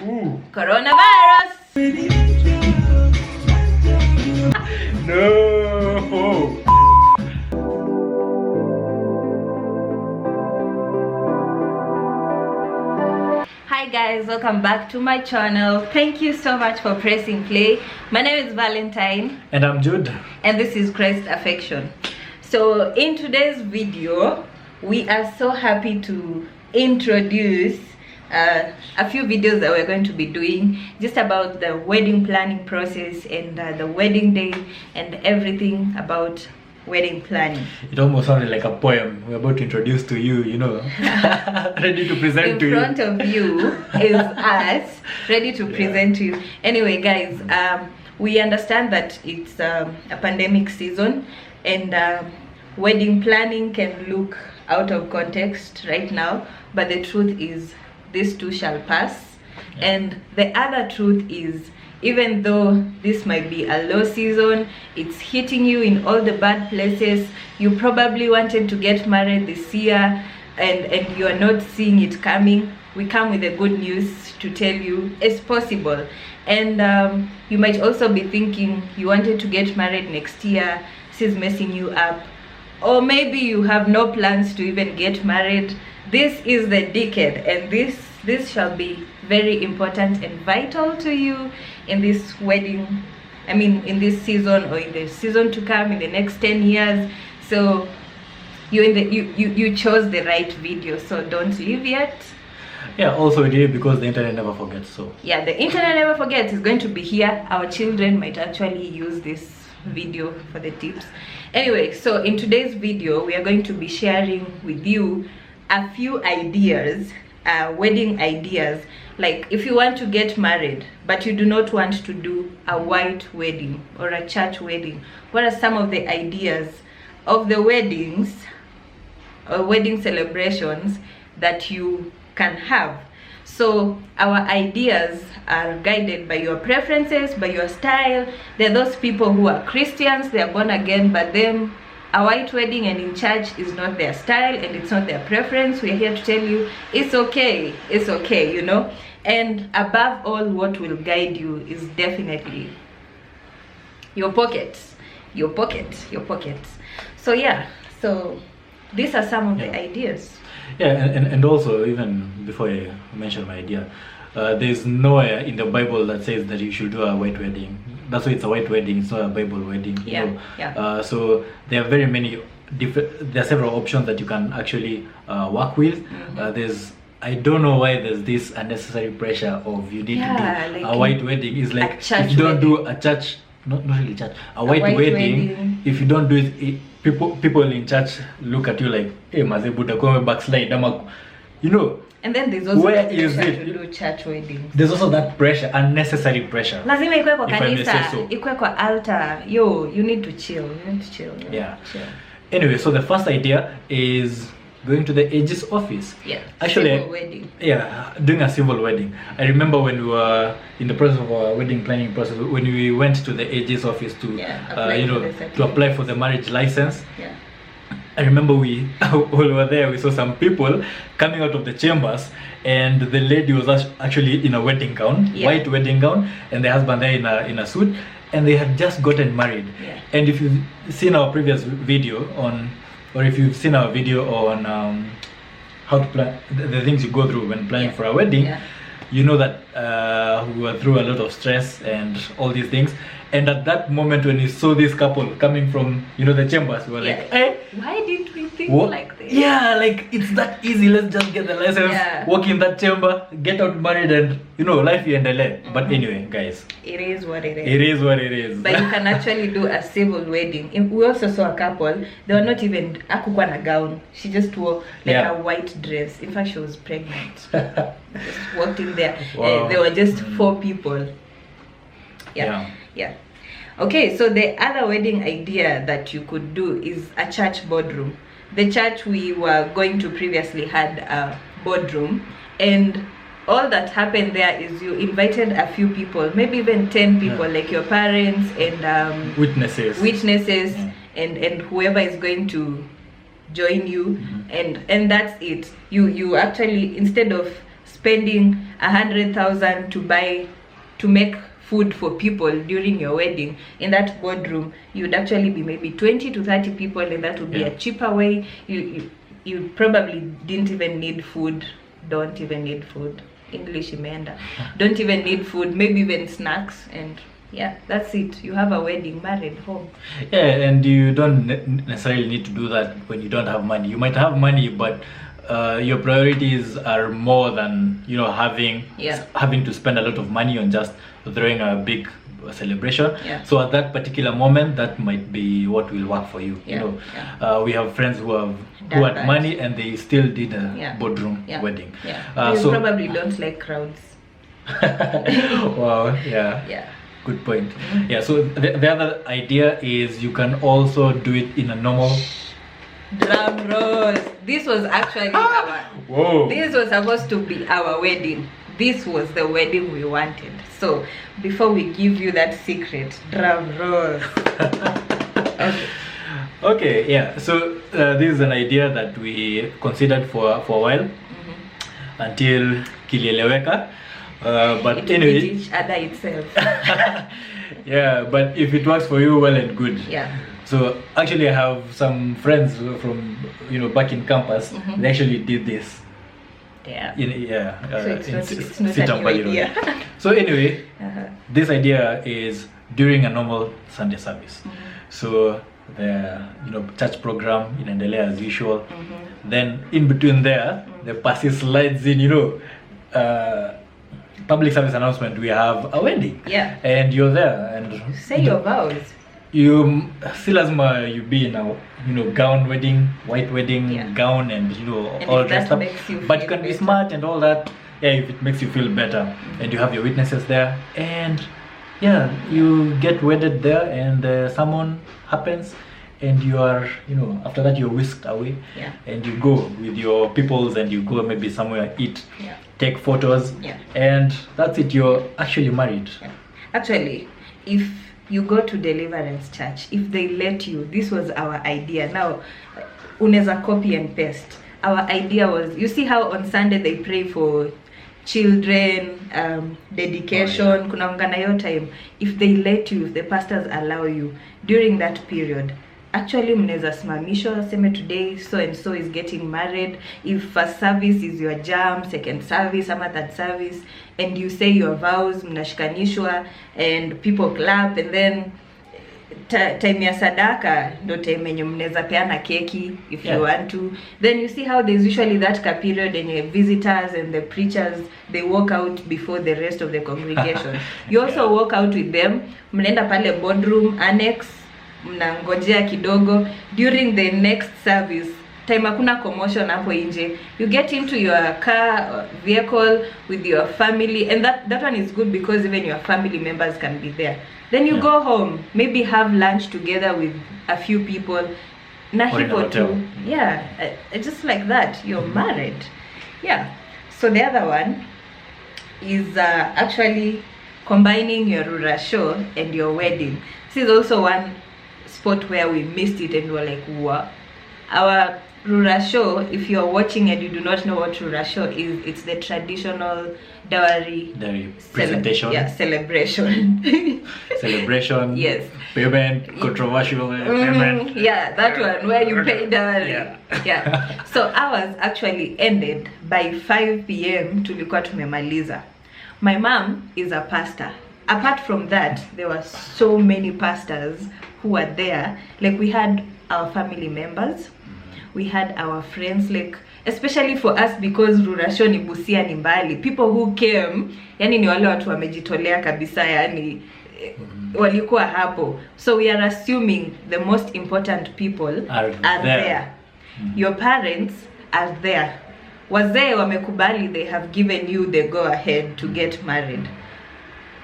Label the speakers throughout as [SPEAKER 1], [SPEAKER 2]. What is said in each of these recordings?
[SPEAKER 1] Ooh.
[SPEAKER 2] Coronavirus.
[SPEAKER 1] No.
[SPEAKER 2] Hi guys, welcome back to my channel. Thank you so much for pressing play. My name is Valentine.
[SPEAKER 1] And I'm Jude.
[SPEAKER 2] And this is Christ Affection. So in today's video, we are so happy to introduce a few videos that we're going to be doing just about the wedding planning process and the wedding day and everything about wedding planning.
[SPEAKER 1] It almost sounded like a poem we're about to introduce to you, you know. Ready to present to you.
[SPEAKER 2] In front of you is us, ready to present to you. Anyway guys, we understand that it's a pandemic season and wedding planning can look out of context right now, but the truth is this too shall pass. And the other truth is, even though this might be a low season, it's hitting you in all the bad places. You probably wanted to get married this year and you are not seeing it coming. We come with the good news to tell you it's possible. And you might also be thinking you wanted to get married next year, this is messing you up. Or maybe you have no plans to even get married. This is the decade, and this shall be very important and vital to you in this wedding, I mean in this season or in the season to come in the next 10 years. So you chose the right video, so don't leave yet.
[SPEAKER 1] Yeah, also we did it because the internet never forgets. So
[SPEAKER 2] yeah, the internet never forgets. It's going to be here. Our children might actually use this video for the tips. Anyway, so in today's video we are going to be sharing with you a few ideas, wedding ideas. Like if you want to get married but you do not want to do a white wedding or a church wedding, what are some of the ideas of the weddings or wedding celebrations that you can have? So our ideas are guided by your preferences, by your style. There are those people who are Christians, they are born again, but them a white wedding and in church is not their style and it's not their preference. We're here to tell you it's okay, you know. And above all, what will guide you is definitely your pockets. So yeah, so these are some of the ideas.
[SPEAKER 1] yeah, and also, even before I mention my idea, there's nowhere in the Bible that says that you should do a white wedding. That's why it's a white wedding, it's not a Bible wedding.
[SPEAKER 2] Yeah,
[SPEAKER 1] you know?
[SPEAKER 2] yeah.
[SPEAKER 1] So there are very many different, there are several options that you can actually work with. I don't know why there's this unnecessary pressure of you need to do
[SPEAKER 2] like
[SPEAKER 1] a white wedding. It's like if you don't do a church, not really church, a white wedding, if you don't do it, people in church look at you like, hey, mazebuta kome backslide, you know.
[SPEAKER 2] And then there's also
[SPEAKER 1] where
[SPEAKER 2] the
[SPEAKER 1] is
[SPEAKER 2] pressure
[SPEAKER 1] it?
[SPEAKER 2] to do church weddings.
[SPEAKER 1] There's also that pressure, unnecessary pressure.
[SPEAKER 2] Lazima ikwe kwa
[SPEAKER 1] if I may say
[SPEAKER 2] kanisa,
[SPEAKER 1] so.
[SPEAKER 2] ikwe kwa altar. Yo, you need to chill.
[SPEAKER 1] Yeah. Anyway, so the first idea is going to the ages office.
[SPEAKER 2] Yeah.
[SPEAKER 1] Actually,
[SPEAKER 2] civil wedding.
[SPEAKER 1] Yeah, doing a civil wedding. I remember when we were in the process of our wedding planning process, when we went to the ages office to to apply for the marriage license.
[SPEAKER 2] Yeah.
[SPEAKER 1] I remember we were there, we saw some people coming out of the chambers and the lady was actually in a wedding gown, white wedding gown, and the husband there in a suit, and they had just gotten married.
[SPEAKER 2] Yeah.
[SPEAKER 1] And if you've seen our previous video on, or if you've seen our video on how to plan, the things you go through when planning for a wedding, you know that we were through a lot of stress and all these things. And at that moment when we saw this couple coming from, you know, the chambers, we were like, hey,
[SPEAKER 2] why didn't we think like this?
[SPEAKER 1] Yeah, like it's that easy. Let's just get the license, walk in that chamber, get out married, and you know, life and LA. But anyway, guys,
[SPEAKER 2] it is what it is.
[SPEAKER 1] It is what it is.
[SPEAKER 2] But you can actually do a civil wedding. We also saw a couple. They were not even akukwa na gown. She just wore like a white dress. In fact, she was pregnant. Just walked in there.
[SPEAKER 1] Wow.
[SPEAKER 2] There were just 4 people. Yeah. Okay, so the other wedding idea that you could do is a church boardroom. The church we were going to previously had a boardroom, and all that happened there is you invited a few people, maybe even 10 people, like your parents and
[SPEAKER 1] witnesses,
[SPEAKER 2] and whoever is going to join you, and that's it. You actually, instead of spending 100,000 to make food for people during your wedding. In that boardroom, you would actually be maybe 20 to 30 people, and that would be a cheaper way. You probably didn't even need food. Don't even need food. English imeenda. Don't even need food. Maybe even snacks, and yeah, that's it. You have a wedding, married, home.
[SPEAKER 1] Yeah, and you don't necessarily need to do that when you don't have money. You might have money, but your priorities are more than, you know, having to spend a lot of money on just throwing a big celebration. So at that particular moment, that might be what will work for you. You know, we have friends who had money and they still did a boardroom wedding.
[SPEAKER 2] You
[SPEAKER 1] so
[SPEAKER 2] probably don't like crowds.
[SPEAKER 1] Wow. Yeah. Good point. Yeah, so the other idea is you can also do it in a normal
[SPEAKER 2] drum rolls. This was actually this was supposed to be our wedding. This was the wedding we wanted. So before we give you that secret, drum rolls.
[SPEAKER 1] Okay, yeah. So this is an idea that we considered for a while until kilieleweka. But
[SPEAKER 2] it
[SPEAKER 1] anyway,
[SPEAKER 2] each other itself.
[SPEAKER 1] Yeah, but if it works for you, well and good.
[SPEAKER 2] Yeah.
[SPEAKER 1] So actually, I have some friends from, you know, back in campus. They actually did this.
[SPEAKER 2] Yeah.
[SPEAKER 1] So
[SPEAKER 2] it's not a new idea.
[SPEAKER 1] So anyway, this idea is during a normal Sunday service. So the, you know, church program inaendelea as usual. Then in between there, the pastor slides in, you know, public service announcement, we have a wedding.
[SPEAKER 2] Yeah.
[SPEAKER 1] And you're there and
[SPEAKER 2] say your vows.
[SPEAKER 1] You still as you be in a, you know, gown wedding, white wedding gown, and, you know,
[SPEAKER 2] and
[SPEAKER 1] all dressed up. But you can be
[SPEAKER 2] better.
[SPEAKER 1] smart and all that. Yeah, if it makes you feel better, and you have your witnesses there, and yeah, you get wedded there, and the sermon happens, and you are, you know, after that you're whisked away, and you go with your peoples, and you go maybe somewhere, eat, take photos, and that's it. You're actually married.
[SPEAKER 2] Actually, if you go to Deliverance Church, if they let you, this was our idea. Now, unaweza copy and paste. Our idea was, you see how on Sunday they pray for children, dedication, kunaongana yo time. If they let you, if the pastors allow you, during that period, actually mnaweza simamishwa, seme today so and so is getting married. If first service is your jam, second service ama third service, and you say your vows, mnashikanishwa, and people clap, and then time ya sadaka ndo time yenye mnaweza peana keki if you want to. Then you see how there's usually that period and visitors and the preachers, they walk out before the rest of the congregation. You also walk out with them, mnaenda pale boardroom annex, mnangojea kidogo. During the next service, time hakuna commotion hapo nje, you get into your car or vehicle with your family, and that one is good because even your family members can be there. Then you go home, maybe have lunch together with a few people, na hipo too. Just like that, you're married. So the other one is actually combining your Rura show and your wedding. This is also one spot where we missed it, and we were like, wow. Our Rura show, if you're watching and you do not know what Rura show is, it's the traditional dowry
[SPEAKER 1] presentation.
[SPEAKER 2] Celebration.
[SPEAKER 1] Celebration.
[SPEAKER 2] Yes.
[SPEAKER 1] Payment, controversial payment.
[SPEAKER 2] Yeah, that one where you pay dowry. So ours actually ended by 5 p.m. tulikuwa tumemaliza. My mom is a pastor. Apart from that, there were so many pastors who were there. Like, we had our family members, we had our friends, like, especially for us because Rurasho ni Busia ni mbali. People who came, yani ni wale watu wamejitolea kabisa, yani walikuwa hapo. So we are assuming the most important people are there. Your parents are there. Wazee wamekubali, they have given you the go ahead to get married.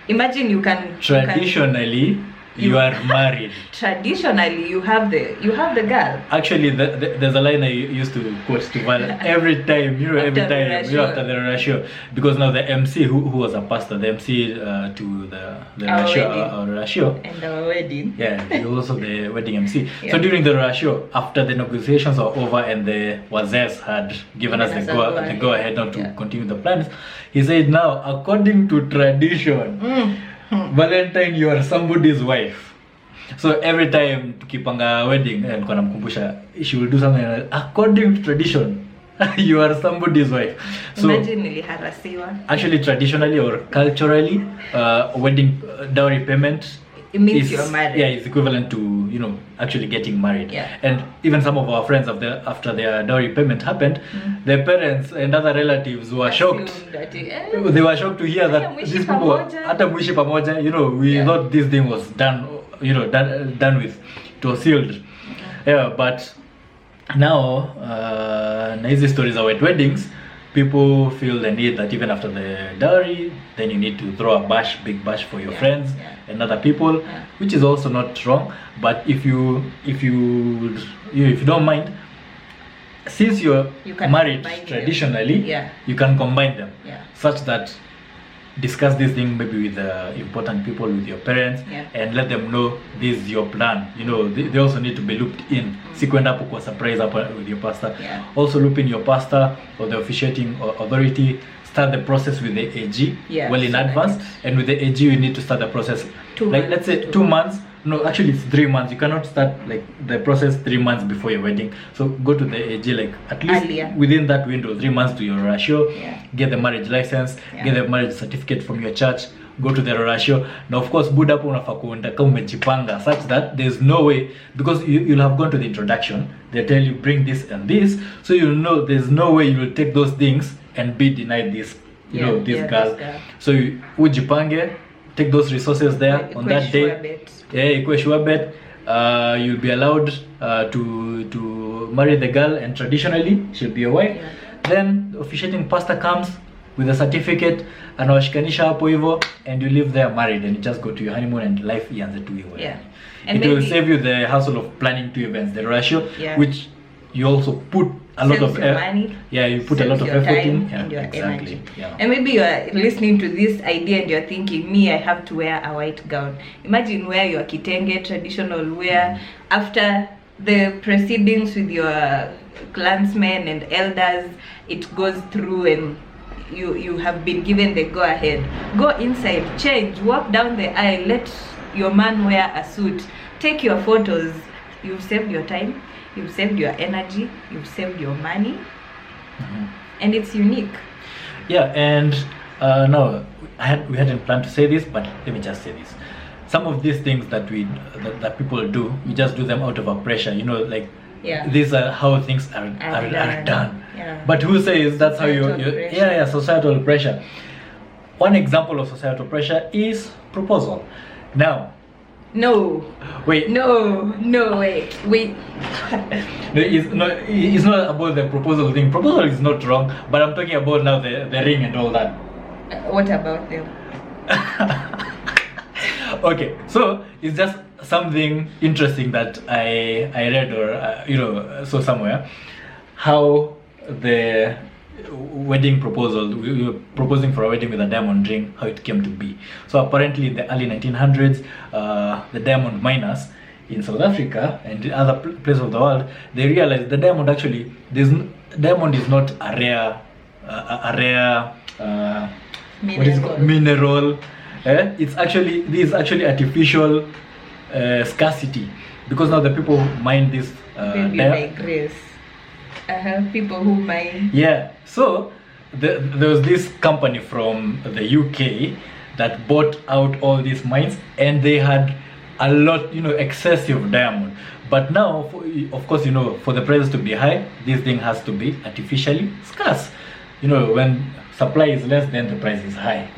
[SPEAKER 2] Imagine you can
[SPEAKER 1] traditionally you are married.
[SPEAKER 2] Traditionally, you have the girl.
[SPEAKER 1] Actually, there's a line I used to quote to Val every time, after the ratio, because now the MC who was a pastor, the MC to the ratio,
[SPEAKER 2] and our wedding.
[SPEAKER 1] Yeah, he was also the wedding MC. Yeah. So during the ratio, after the negotiations were over and the wazes had given us the go ahead now to continue the plans, he said, now according to tradition, Valentine, you are somebody's wife. So every time tukipanga wedding and kwa namkumbusha, she will do something like, according to tradition, you are somebody's wife. So
[SPEAKER 2] imagine niliharasiwa.
[SPEAKER 1] Actually, traditionally or culturally, wedding dowry payment,
[SPEAKER 2] it means you're married.
[SPEAKER 1] Yeah, it's equivalent to, you know, actually getting married.
[SPEAKER 2] Yeah.
[SPEAKER 1] And even some of our friends after their dowry payment happened, their parents and other relatives were shocked. They were shocked to hear that these people hata mwishi pamoja, you know, we thought this thing was done, you know, done with, it was sealed. Yeah, but now hizi stories about weddings, people feel the need that even after the dowry, then you need to throw a big bash for your friends and other people, which is also not wrong. But if you don't mind, since you're married traditionally, you can combine them such that discuss this thing maybe with important people, with your parents, and let them know this is your plan. You know, they also need to be looped in. Sequence up or surprise up with your pastor. Also loop in your pastor or the officiating authority. Start the process with the AG well in advance, and with the AG you need to start the process let's say 2 months. No, actually it's 3 months. You cannot start like the process 3 months before your wedding. So go to the AG like at least within that window, 3 months to your ratio. Get the marriage license, get the marriage certificate from your church, go to the ratio. Now of course buda hapo unafaa kuenda kama umejipanga such that there's no way, because you'll have gone to the introduction, they tell you bring this and this, so you'll know there's no way you will take those things and be denied this, you know, this girl. So you ujipange, take those resources there on that day. Ikuwe sure bet. You'll be allowed to marry the girl, and traditionally she'll be your wife. Then the officiating pastor comes with a certificate, anawashikanisha hapo hivyo, and you live there married, and you just go to your honeymoon and life ianze tu hivyo. And it will save you the hassle of planning 2 events, the ratio, which you also put a lot of
[SPEAKER 2] money.
[SPEAKER 1] You put a lot of effort in
[SPEAKER 2] and your energy. And maybe you are listening to this idea and you're thinking, me, I have to wear a white gown. Imagine wear your kitenge traditional wear after the proceedings with your clansmen and elders. It goes through and you have been given the go ahead. Go inside, change, walk down the aisle, let your man wear a suit, take your photos. You've saved your time, you've saved your energy, you've saved your money, and it's unique.
[SPEAKER 1] And no, we hadn't planned to say this, but let me just say this. Some of these things that that people do, we just do them out of a pressure, you know, like these are how things are done. But who says that's how societal pressure. One example of societal pressure is proposal. Now, wait.
[SPEAKER 2] No,
[SPEAKER 1] it's not about the proposal thing. Proposal is not wrong, but I'm talking about now the ring and all that.
[SPEAKER 2] What about them?
[SPEAKER 1] Okay, so it's just something interesting that I read or saw somewhere, how the wedding proposal, we were proposing for a wedding with a diamond ring, how it came to be. So apparently in the early 1900s, the diamond miners in South Africa and in other places of the world, they realized the diamond actually, diamond is not a rare mineral. This is actually artificial scarcity, because now the people mine this
[SPEAKER 2] people who mine.
[SPEAKER 1] So there was this company from the UK that bought out all these mines, and they had a lot, excessive diamond. But now, of course, for the prices to be high, this thing has to be artificially scarce. When supply is less, then the price is high.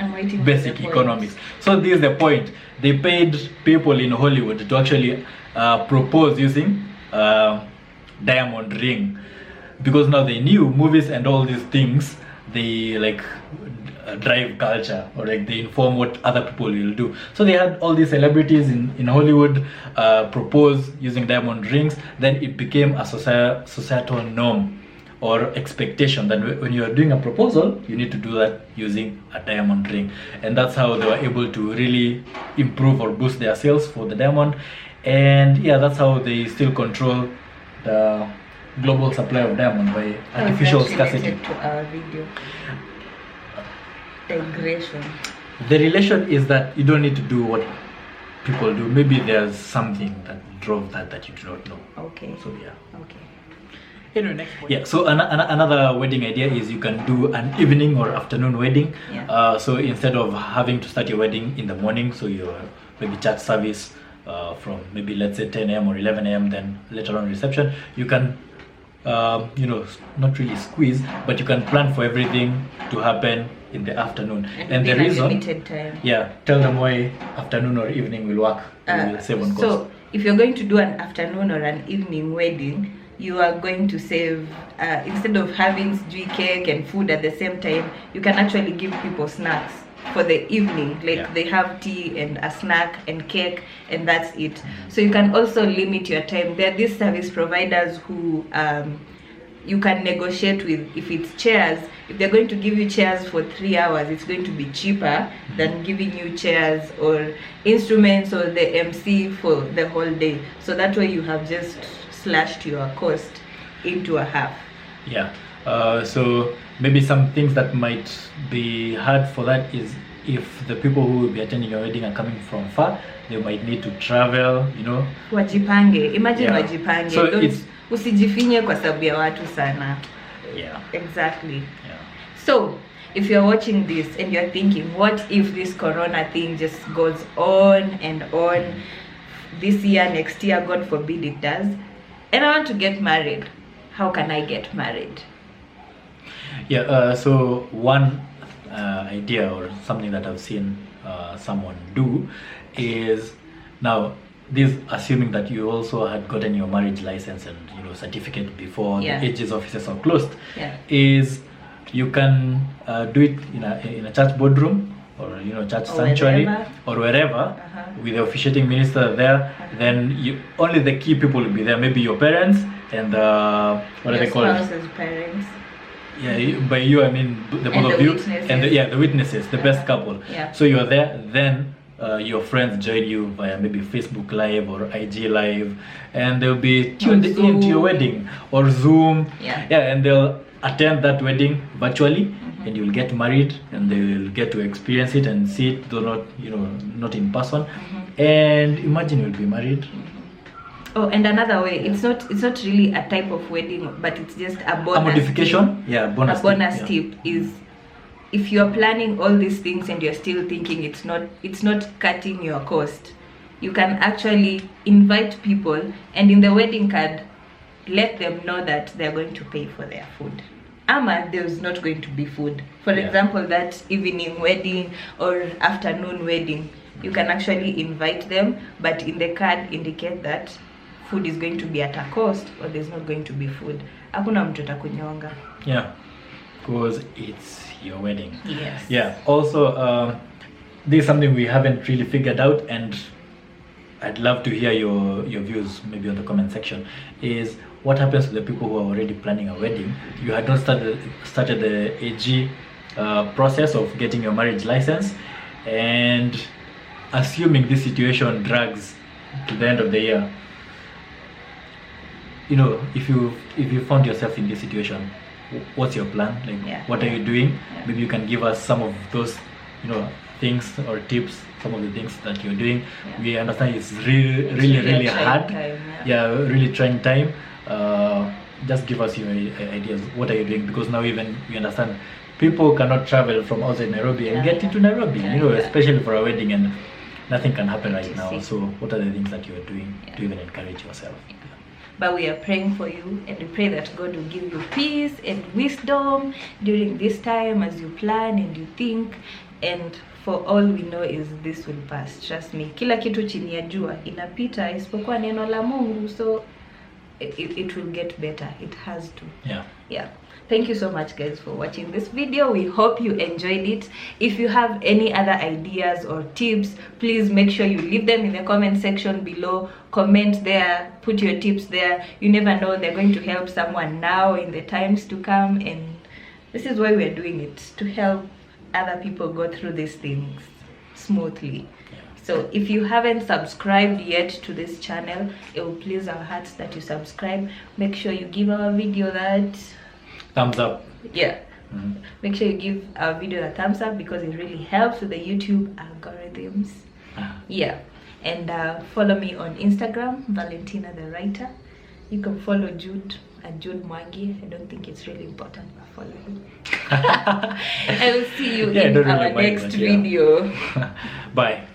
[SPEAKER 1] Basic economics. So this is the point. They paid people in Hollywood to actually propose using diamond ring, because now they knew movies and all these things they like drive culture, or like they inform what other people will do. So they had all these celebrities in Hollywood propose using diamond rings. Then it became a societal norm or expectation that when you are doing a proposal, you need to do that using a diamond ring. And that's how they were able to really improve or boost their sales for the diamond. And yeah, that's how they still control the global supply of diamond by artificial scarcity.
[SPEAKER 2] To our video, digression.
[SPEAKER 1] The relation is that you don't need to do what people do. Maybe there's something that drove that you do not know.
[SPEAKER 2] Okay.
[SPEAKER 1] So yeah.
[SPEAKER 2] Okay.
[SPEAKER 1] Anyway, next point. Yeah, so another wedding idea is you can do an evening or afternoon wedding.
[SPEAKER 2] Yeah.
[SPEAKER 1] So instead of having to start your wedding in the morning, so your maybe church service from maybe let's say 10 a.m. or 11 a.m. then later on reception, you can not really squeeze, but you can plan for everything to happen in the afternoon. And the reason,
[SPEAKER 2] limited time.
[SPEAKER 1] Yeah, tell them why afternoon or evening will work. Will save on cost.
[SPEAKER 2] So if you're going to do an afternoon or an evening wedding, you are going to save, instead of having cake and food at the same time, you can actually give people snacks for the evening. Like they have tea and a snack and cake, and that's it. So you can also limit your time. There are these service providers who you can negotiate with. If it's chairs, if they're going to give you chairs for 3 hours, it's going to be cheaper than giving you chairs or instruments or the MC for the whole day. So that way you have just slashed your cost into a half.
[SPEAKER 1] Yeah. So maybe some things that might be hard for that is if the people who will be attending your wedding are coming from far, they might need to travel,
[SPEAKER 2] Wajipange. Imagine wajipange.
[SPEAKER 1] So it's
[SPEAKER 2] usijifinye kwa sababu ya watu sana.
[SPEAKER 1] Yeah.
[SPEAKER 2] Exactly.
[SPEAKER 1] Yeah.
[SPEAKER 2] So if you're watching this and you're thinking, what if this corona thing just goes on and on this year, next year, God forbid it does, and I want to get married, how can I get married?
[SPEAKER 1] Yeah, so one idea or something that I've seen someone do is, now this assuming that you also had gotten your marriage license and certificate before the ages offices are closed, is you can do it in a church boardroom or church sanctuary or wherever with the officiating minister there. Then only the key people will be there, maybe your parents and what are they called?
[SPEAKER 2] Spouse's parents.
[SPEAKER 1] Yeah, by you I mean the both of you and the witnesses, the best couple.
[SPEAKER 2] Yeah.
[SPEAKER 1] So you're there, then your friends join you via maybe Facebook Live or IG Live, and they'll be tuned into your wedding or Zoom.
[SPEAKER 2] Yeah,
[SPEAKER 1] and they'll attend that wedding virtually, and you'll get married, and they'll get to experience it and see it, though not in person. And imagine you'll be married.
[SPEAKER 2] Oh, and another way, it's not really a type of wedding, but it's just a bonus.
[SPEAKER 1] A modification, bonus.
[SPEAKER 2] A bonus tip is, if you're planning all these things and you're still thinking it's not cutting your cost, you can actually invite people, and in the wedding card, let them know that they're going to pay for their food. There's not going to be food. For example, that evening wedding or afternoon wedding, you can actually invite them, but in the card indicate that food is going to be at a cost, or there's not going to be food. Hakuna mtu atakunyonga.
[SPEAKER 1] Yeah, because it's your wedding.
[SPEAKER 2] Yes.
[SPEAKER 1] Yeah. Also, this is something we haven't really figured out, and I'd love to hear your views maybe on the comment section, is what happens to the people who are already planning a wedding. You had not started the AG process of getting your marriage license, and assuming this situation drags to the end of the year, if you found yourself in this situation, what's your plan? What are you doing? Maybe you can give us some of those things or tips, some of the things that you're doing. We understand it's really hard
[SPEAKER 2] time,
[SPEAKER 1] really trying time. Just give us your ideas. What are you doing? Because now even we understand people cannot travel from outside Nairobi and get into Nairobi, especially for a wedding, and nothing can happen right now. So what are the things that you are doing to even encourage yourself?
[SPEAKER 2] But we are praying for you, and we pray that God will give you peace and wisdom during this time as you plan and you think. And for all we know is this will pass. Trust me. Kila kitu chini ya jua inapita isipokuwa neno la Mungu. So it will get better. It has to.
[SPEAKER 1] Yeah.
[SPEAKER 2] Thank you so much, guys, for watching this video. We hope you enjoyed it. If you have any other ideas or tips, please make sure you leave them in the comment section below. Comment there, put your tips there. You never know, they're going to help someone now in the times to come, and this is why we're doing it, to help other people go through these things smoothly. So if you haven't subscribed yet to this channel, it will please our hearts that you subscribe. Make sure you give our video that
[SPEAKER 1] thumbs up.
[SPEAKER 2] Make sure you give our video a thumbs up, because it really helps with the YouTube algorithms. And follow me on Instagram, Valentina the Writer. You can follow Jude at Jude Mwangi. I don't think it's really important, but follow him. I will see you in our next video.
[SPEAKER 1] Bye.